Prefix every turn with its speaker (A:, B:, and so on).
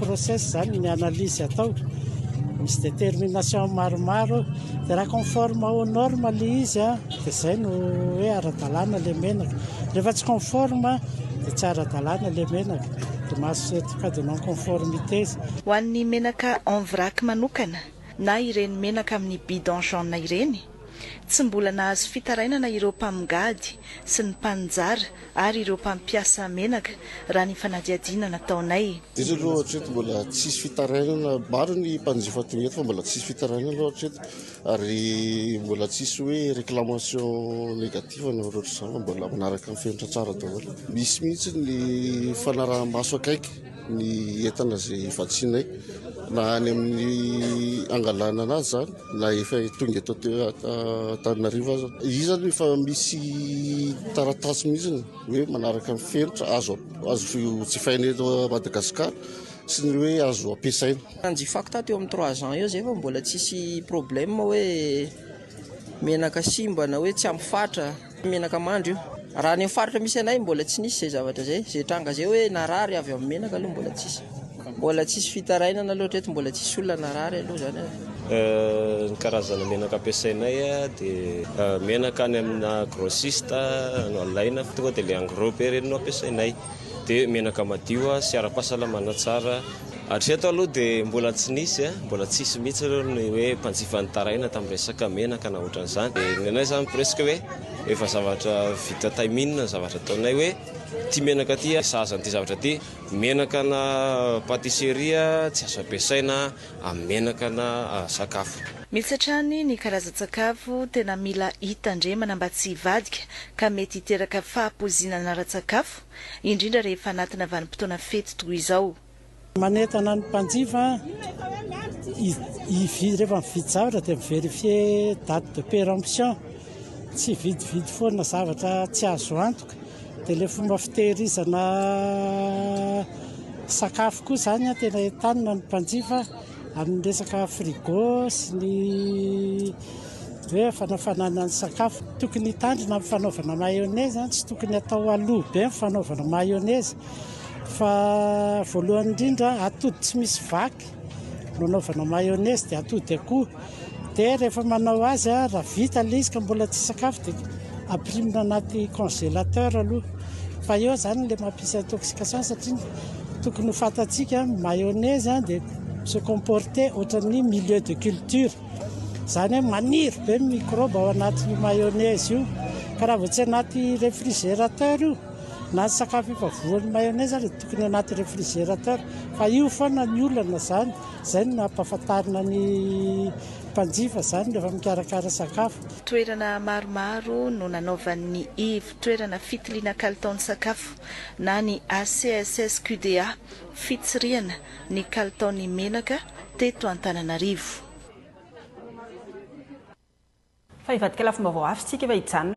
A: process zany ny analyse atao, misy détermination maromaro, dia raha conforme aux normes le izy dia izay no hoe ara-dalàna le menaka. Rehefa tsy conforme dia tsy ara-dalàna le menaka, dia mahazo certificat de non conformité.
B: Ho an'ny menaka en vrac manokana na ireny menaka amin'ny bidon jaune ireny, tsy mbola nahazo fitarainana ireo mpamigady sy ny mpanjara ary ireo mpampiasa menaka raha ny fanadihadiana nataonay.
C: Izy aloha hatreto mbola tsisy fitarainana, maro ny mpanjifa toy eto fa mbola tsisy fitarainana aloha hatreto, ary mbola tsisy hoe réclamation négative na ohatr'izao, mbola manaraka ny fenitra tsara daholo. Misy mihitsy ny fanaraha-maso akaiky ny entana izay vatsinay na any amin'ny angalana anazy zany na efa tonga eto Antananarivo aza. Izy zany efa misy taratasy mihitsy hoe manaraka ny fenitra azo jifaina eto Madagasikara sy ny hoe azo ampiasaina.
D: Nanjifako tato eo amin'ny 3 ans eo zay fa mbola tsisy problème hoe menaka simba na hoe tsy ampy fatra, menaka mandro io. Raha ny faritra misy anay mbola tsy nisy zay zavatra zay, zay tranga zay hoe narary avy amin'ny menaka aloha mbola tsisy. Mbola tsisy fitarainana aloha hatreto, mbola tsisy olona narary aloha zany.
E: Ny karazana menaka ampiasainay dia menaka any amina grossiste no alaina tonga dia le engros be ireny no ampiasainay, dia menaka madio sy ara-pahasalamana tsara. Hatreto aloha dia mbola tsy nisy, mbola tsisy mihitsy aloha ny hoe mpanjifa nitaraina tamin'ny resaka menaka na ohatran'izany. Dia nenay zany presque hoe efa zavatra vita taimine, zavatra ataonay hoe ty menaka ty sazany ty zavatra ty, menaka na patisserie tsy azo ampiasaina amin'ny menaka na sakafo.
B: Misy hatrany ny karazan-tsakafo tena mila hitandremana mba tsy hivadika ka mety hiteraka fahampoizinana ara-tsakafo, indrindra rehefa anatina vanim-potoana fety toy izao.
A: Manentana ny mpanjifa rehefa mividy zavatra dia miverifier date de péremption, tsy vidividy foana zavatra tsy azo antoka. Dia ilay fomba fitehirizana sakafo koa zany tena entanina ny mpanjifa amin'ny resaka frigo sy ny hoe fanafanana ny sakafo. Tokony hitandrina amin'ny fanaovana mayonnaise, tsy tokony atao aloha be ny fanaovana mayonnaise, fa voalohany indrindra atody tsy misy vaky no anaovana mayonnaise dia atody akoho. Dia rehefa manao azy raha vita ilay izy ka mbola tsy sakafo dia amprimina anaty congélateur aloha. Fa eo zany ilay mampisy intoxication satria tokony ho fantatsika mayonnaise dia se comporter ohatran'ny milieu de culture, zany hoe maniry be microbe ao anaty mayonnaise io, ka raha vao tsy anaty réfrigérateur io na sakafo efa voan'ny mayonnaise dia tokony anaty réfrigérateur. Fa io foana ny olana zany, izay no nampahafantarina ny mpanjifa zany rehefa mikarakara sakafo.
B: Toerana maromaro no nanaovan'ny toerana fitiliana kalitao ny sakafo na ny ACSSQDA fitsiriana ny kalitaon'ny menaka teto Antananarivo.
F: Fa hivadika lafomba vao avy tsika efa hijanona.